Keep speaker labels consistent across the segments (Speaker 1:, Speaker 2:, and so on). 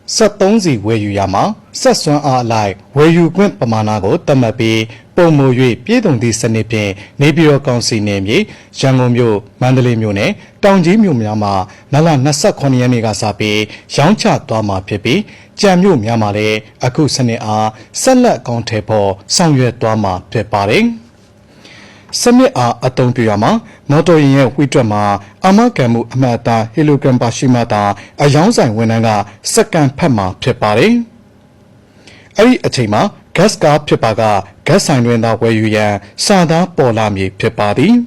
Speaker 1: 73စီဝယ်ယူရမှာဆက်စွမ်းအားအလိုက်ဝယ်ယူခွင့်ပမာဏကိုသတ်မှတ်ပြီးပုံမူ၍ပြည်သူသည့်စနစ်ဖြင့်နေပြည်တော်ကောင်စီနယ်မြေရန်ကုန်မြို့မန္တလေးမြို့နဲ့တောင်ကြီးမြို့များမှာလ29ရက်နေ့ကစပြီးရောင်းချသွားမှာဖြစ်ပြီးကြံမြို့များမှာလည်းအခုစနစ်အားဆက်လက်ကောင်းထည်ဖို့ဆောင်ရွက်သွားမှာဖြစ်ပါတယ်စနစ်အားအသုံးပြုရမှာမော်တော်ယာဉ်ရဲ့ဝှေ့တွက်မှာအာမခံမှုအမှတ်အသားဟီလိုဂရမ်ပါရှိမှသာအယောင်းဆိုင်ဝန်ထမ်းကစက္ကန့်ဖတ်မှာဖြစ်ပါတယ်။အဲ့ဒီအချိန်မှာဂတ်ကားဖြစ်ပါကဂတ်ဆိုင်တွင်သာဝယ်ယူရန်စာသားပေါ်လာမည်ဖြစ်ပါသည်။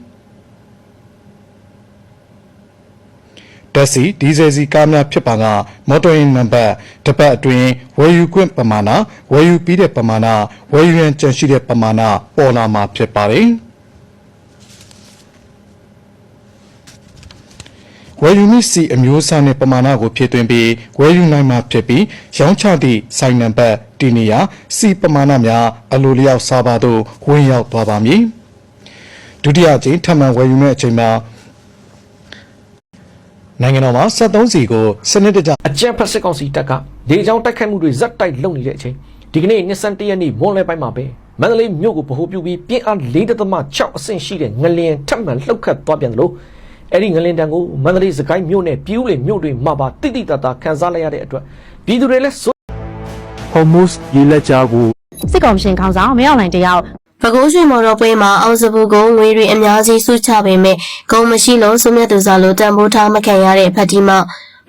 Speaker 1: တက်စီဒီဇယ်စီကားများဖြစ်ပါကမော်တော်ယာဉ်နံပါတ်တစ်ပတ်အတွင်းဝယ်ယူခွင့်ပမာဏဝယ်ယူပြီးတဲ့ပမာဏဝယ်ယူရန်ကြန့်ရှိတဲ့ပမာဏပေါ်လာမှာဖြစ်ပါတယ်။ဝယ်ယူမိစီအမျိုးအစားနဲ့ပမာဏကိုဖြည့်သွင်းပြီးဝယ်ယူနိုင်မှာဖြစ်ပြီးရောင်းချသည့်ဆိုင်နံပါတ်တီနီယာစီပမာဏများအလိုလျောက်စာပါသို့ဝင်ရောက်သွားပါမည်ဒုတိယကြိမ်ထပ်မံဝယ်ယူမယ့်အချိန်မှာနိုင်ငံတော်မှာ73စီကိုစနစ်တကျ
Speaker 2: အကြံဖက်စစ်ကောင်စီတပ်ကလေကြောင်းတိုက်ခိုက်မှုတွေဇက်တိုက်လုပ်နေတဲ့အချိန်ဒီကနေ့21ရက်နေ့မွန်လွဲပိုင်းမှာပဲမန္တလေးမြို့ကိုဗဟိုပြုပြီးပြင်းအား 4.6 အဆင့်ရှိတဲ့ငလျင်ထပ်မံလှုပ်ခတ်သွားပြန်တယ်လို့အဲ့ဒီငလင်တန်ကိုမန္တလေးစကိုင်းမြို့နဲ့ပြူးလေမြို့တွေမှာပါတိတိတတ်တာခန်းစားလိုက်ရတဲ့အတွက်ပြည်သူတွေလည်း
Speaker 3: ဟော်မုစ်ရေလက်ကြားကို
Speaker 4: စစ်ကောင်ရှင်ခေါင်းဆောင်မရောက်နိုင်တယောက်
Speaker 5: ပဲခူးရွှေမော်တော်ပွဲမှာအောင်စပူကိုငွေတွေအများကြီးစုချပေမဲ့ဂုံမရှိလို့စုမြတ်သူစားလို့တန်ဖိုးထားမခံရတဲ့ဖတ်တီမ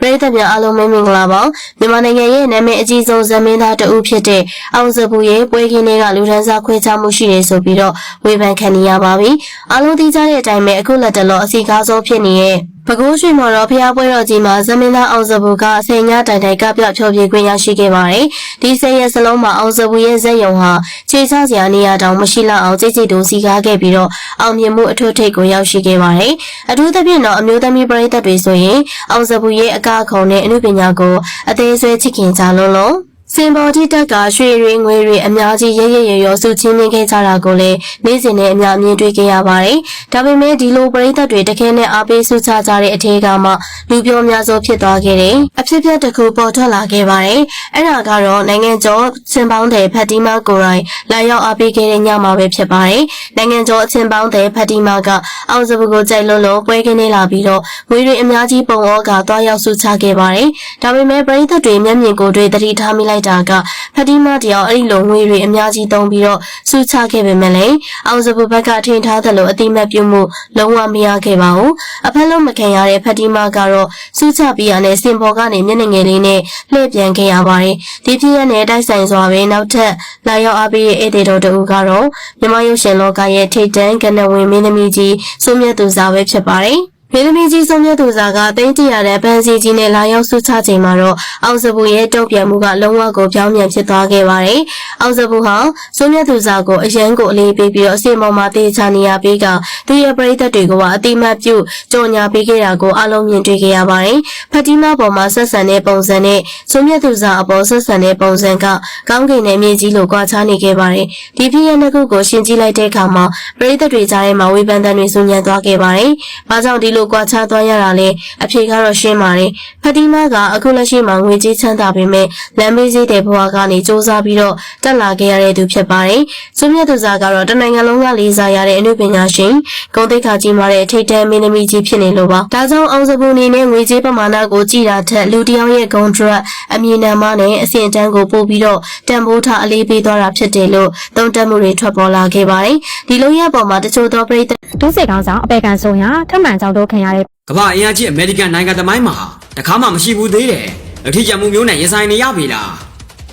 Speaker 5: ပရိသတ်များအားလုံးမင်္ဂလာပါမြန်မာနိုင်ငံရဲ့နာမည်အကြီးဆုံးဇမင်းသားတဦးဖြစ်တဲ့အောင်စပူရဲ့ပွဲခင်းတွေကလူဒန်းစားခွဲခြားမှုရှိနေဆိုပြီးတော့ဝေဖန်ခံနေရပါပြီအားလုံးသိကြတဲ့အတိုင်းပဲအခုလက်တလောအစီကားဆုံးဖြစ်နေတဲ့ပဲခူးရွှေမော်တော်ဖျားပွဲတော်ကြီးမှာဇမင်းသားအောင်စပူကဆယ်ညတိုင်တိုင်ကပြဖြောပြခွင့်ရရှိခဲ့ပါတယ်ဒီဆယ်ရက်စလုံးမှာအောင်စပူရဲ့ဇက်ယုံဟာခြေချစရာနေရာတောင်မရှိလောက်အောင်ကြိတ်ကြိတ်တူစီကားခဲ့ပြီးတော့အောင်မြင်မှုအထွတ်ထိပ်ကိုရောက်ရှိခဲ့ပါတယ်အထူးသဖြင့်တော့အမျိုးသမီးပရိသတ်တွေဆိုရင်အောင်စပူရဲ့အကခုံနဲ့အမှုပညာကိုအသေးဆွဲချစ်ခင်ကြလုံးစင်ပေါ်တိတက်ကရွှေရင်းငွေတွေအများကြီးရဲရဲရရောစုချင်းမြင်ခဲ့ကြတာကိုလည်းနေ့စဉ်နဲ့အများမြင်တွေ့ခဲ့ရပါတယ်။ဒါပေမဲ့ဒီလိုပရိသတ်တွေတခဲနဲ့အားပေးစုချကြတဲ့အထက်ကမှလူပြောများစွာဖြစ်သွားခဲ့တယ်။အဖြစ်ပြက်တစ်ခုပေါ်ထွက်လာခဲ့ပါတယ်။အဲ့ဒါကတော့နိုင်ငံကျော်စင်ပေါင်းတဲ့ဖတ်တီမာကိုရိုင်းလာရောက်အားပေးခဲ့တဲ့ညမှာပဲဖြစ်ပါတယ်။နိုင်ငံကျော်အချင်းပေါင်းတဲ့ဖတ်တီမာကအောင်စပူကိုကြိုက်လုံးပွဲခင်းနေလာပြီးတော့ငွေတွေအများကြီးပုံဩကသွားရောက်စုချခဲ့ပါတယ်။ဒါပေမဲ့ပရိသတ်တွေမျက်မြင်ကိုယ်တွေတတိထားမိလိုက်တာကဖတီမာတယောက်အဲ့ဒီလိုငွေတွေအများကြီးသုံးပြီးတော့စုချခဲ့ပေမဲ့လည်းအောင်စပူဘက်ကထင်ထားသလိုအတိမတ်ပြုမှုလုံးဝမရခဲ့ပါဘူးအဖက်လုံးမခံရတဲ့ဖတီမာကတော့စုချပြီးရတဲ့စင်ပေါ်ကနေမျက်နှာငယ်လေးနဲ့လှည့်ပြန်ခဲ့ရပါတယ်ဒီဖြစ်ရတဲ့တိုက်ဆိုင်စွာပဲနောက်ထပ်လာရောက်အားပေးရဲ့ဧည့်သည်တော်တူကတော့မြမရုပ်ရှင်လောကရဲ့ထိတ်တန့်ကနဝင်မင်းသမီးကြီးစုမြတ်သူစာပဲဖြစ်ပါတယ်မင်းသမီးကြီးဆုံးမြတ်သူစာကတိတ်တရတဲ့ပန်းစီကြီးနဲ့လာရောက်စုချချိန်မှာတော့အောင်စပူရဲ့တုံ့ပြန်မှုကလုံးဝကိုပြောင်းပြန်ဖြစ်သွားခဲ့ပါတယ်။အောင်စပူဟာဆုံးမြတ်သူစာကိုအရန်ကိုအလေးပေးပြီးတော့အစီအမောမှာတေချာနေရပြီးကသူရဲ့ပရိသတ်တွေကအတိမတ်ပြုကြော်ညာပေးခဲ့တာကိုအလုံးမြင်တွေ့ခဲ့ရပါတယ်။ဖတီမာပေါ်မှာဆက်ဆံတဲ့ပုံစံနဲ့ဆုံးမြတ်သူစာအပေါ်ဆက်ဆံတဲ့ပုံစံကကောင်းကင်နဲ့မြေကြီးလိုကွာခြားနေခဲ့ပါတယ်။ဒီဖြစ်ရပ်နှစ်ခုကိုရှင်းကြည့်လိုက်တဲ့အခါမှာပရိသတ်တွေကြားထဲမှာဝေဖန်တဲ့တွေဆူညံသွားခဲ့ပါတယ်။ဘာကြောင့်ဒီလိုကွာခြားသွားရတာလဲအဖြေကတော့ရှင်းပါတယ်ဖတီမာကအခုလက်ရှိမှာငွေကြေးချမ်းသာပေမဲ့လမ်းမေးစည်းတဲ့ဘဝကနေစူးစမ်းပြီးတော့တက်လာခဲ့ရတဲ့သူဖြစ်ပါတယ်စုမြတ်သူစာကတော့တနိုင်ငံလုံးကလေးစားရတဲ့အမှုပညာရှင်ဂုဏ်သိက္ခာကြီးမားတဲ့ထိတ်တန်းမင်းသမီးကြီးဖြစ်နေလို့ပါဒါကြောင့်အောင်စပူအနေနဲ့ငွေကြေးပမာဏကိုကြည်တာထက်လူတစ်ယောက်ရဲ့ဂုဏ်ဒရက်အမြင်နာမနဲ့အဆင့်အတန်းကိုပို့ပြီးတော့တန်ဖိုးထားအလေးပေးသွားတာဖြစ်တယ်လို့သုံးသပ်မှုတွေထွက်ပေါ်လာခဲ့ပါတယ်ဒီလိုရပေါ်မှာတချို့သောပြည်
Speaker 4: ဒုစစ်ကောင်ဆောင်အပေကန်ဆုံးရထမှန်ကြောင့်တို့ခံရတဲ့
Speaker 6: ကမ္ဘာအင်အားကြီးအမေရိကန်နိုင်ငံသမိုင်းမှာတခါမှမရှိဘူးသေးတယ်အထီးကျန်မှုမျိုးနဲ့ရင်ဆိုင်နေရပြီလား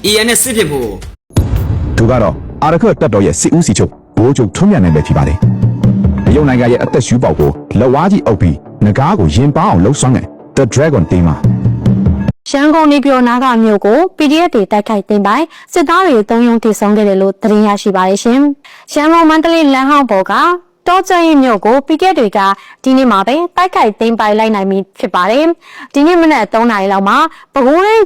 Speaker 6: EN နဲ့စစ်ဖြစ်ဖို့
Speaker 7: သူကတော့အာရခတ်တပ်တော်ရဲ့စစ်ဦးစီချုပ်ဘိုးချုပ်ထွန်းမြတ်နိုင်ပဲဖြစ်ပါတယ်အယုံနိုင်ငံရဲ့အသက်ရှူပေါက်ကိုလက်ဝါးကြီးအုပ်ပြီးငကားကိုရင်ပအောင်လှုပ်ဆောင်တဲ့ The Dragon တင်းမှာ
Speaker 4: ရှမ်းကုန်နေပြည်တော်နာကမြို့ကို PDF တွေတိုက်ခိုက်တင်ပိုင်စစ်သားတွေသုံးယုံတည်ဆောင်ခဲ့တယ်လို့သတင်းရရှိပါတယ်ရှင်ရှမ်းကုန်မန္တလေးလမ်းဟောင်းပေါ်ကတောကျရင်မြို့ကို PDF တွေကဒီနေ့မှာပဲတိုက်ခိုက်သိမ်းပိုက်လိုက်နိုင်ပြီဖြစ်ပါတယ်ဒီနေ့မနက်3 နာရီလောက်မှာပဲခူးတိုင်း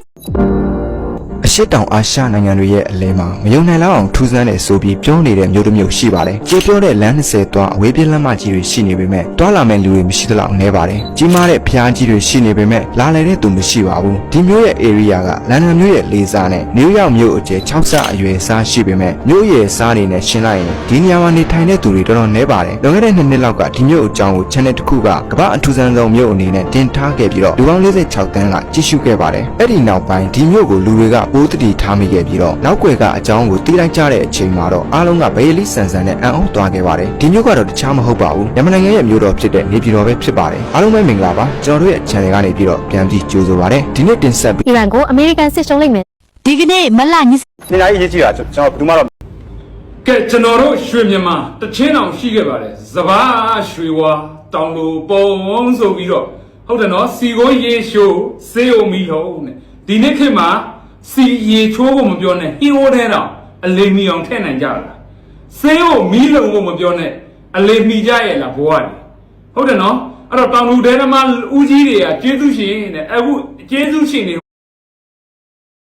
Speaker 8: အရှိတောင်အာရှနိုင်ငံတွေရဲ့အလဲမှာမယုံနိုင်လောက်အောင်ထူးဆန်းတဲ့ဆိုပြီးပြောနေတဲ့မျိုးတစ်မျိုးရှိပါတယ်။ကြေပြောတဲ့လမ်း20သွားအဝေးပြေးလမ်းမကြီးတွေရှိနေပေမဲ့တွာလာမဲ့လူတွေမရှိသလောက်နည်းပါတယ်။ကြီးမားတဲ့ဖျားကြီးတွေရှိနေပေမဲ့လာလည်တဲ့သူမရှိပါဘူး။ဒီမျိုးရဲ့ area ကလန်ဒန်မျိုးရဲ့လေးစားနဲ့နယူးယောက်မျိုးအကျယ်6ဆအရွယ်စားရှိပေမဲ့မျိုးရဲ့စားတွေနဲ့ရှင်းလိုက်ရင်ဒီနေရာမှာနေထိုင်တဲ့သူတွေတော်တော်နည်းပါတယ်။လွန်ခဲ့တဲ့2နှစ်လောက်ကဒီမျိုးအကြောင်းကို channel တစ်ခုကကမ္ဘာအထူးဆန်းဆုံးမျိုးအနေနဲ့တင်ထားခဲ့ပြီးတော့လူပေါင်း46တန်းကကြည့်ရှုခဲ့ပါတယ်။အဲ့ဒီနောက်ပိုင်းဒီမျိုးကိုလူတွေကပိုးတတိထားမိခဲ့ပြီးတော့နောက်ွယ်ကအကြောင်းကိုသိလိုက်ကြတဲ့အချိန်မှာတော့အားလုံးကဘေးလီဆန်ဆန်နဲ့အံ့ဩသွားခဲ့ပါတယ်ဒီမျိုးကတော့တခြားမဟုတ်ပါဘူးမြန်မာနိုင်ငံရဲ့မျိုးတော်ဖြစ်တဲ့နေပြည်တော်ပဲဖြစ်ပါတယ်အားလုံးပဲမင်္ဂလာပါကျွန်တော်တို့ရဲ့ channel ကနေပြီးတော့ပြန်ပြီးကြိုဆိုပါရစေဒီနေ့တင်ဆက်ပြီး
Speaker 4: အီရန်ကိုအမေရိကန်စစ်ရှုံးလိမ့်မယ်ဒီကနေ့မလည
Speaker 9: နေနိုင်ရေးကြည့်တာကျွန်တော်ဘယ်သူမှတော့ကဲကျွန်တော်တို့ရွှေမြန်မာတချင်းအောင်ရှိခဲ့ပါတယ်စဘာရွှေဝါတောင်လိုပုံဆိုပြီးတော့ဟုတ်တယ်နော်စီကိုရေရှိုးစေးုံမီလုံးနဲ့ဒီနေ့ခေတ်မှာစီရေချိုးဖို့မပြောနဲ့ဟင်းဝဲတဲ့တော့အလေးမီအောင်ထည့်နိုင်ကြလားစေးုံမီလုံးကိုမပြောနဲ့အလေးမီကြရဲ့လားဘဝတွေဟုတ်တယ်နော်အဲ့တော့တောင်လူတဲသမားဦးကြီးတွေကကျေးဇူးရှင်တဲ့အခုကျေးဇူးရှင်တွေ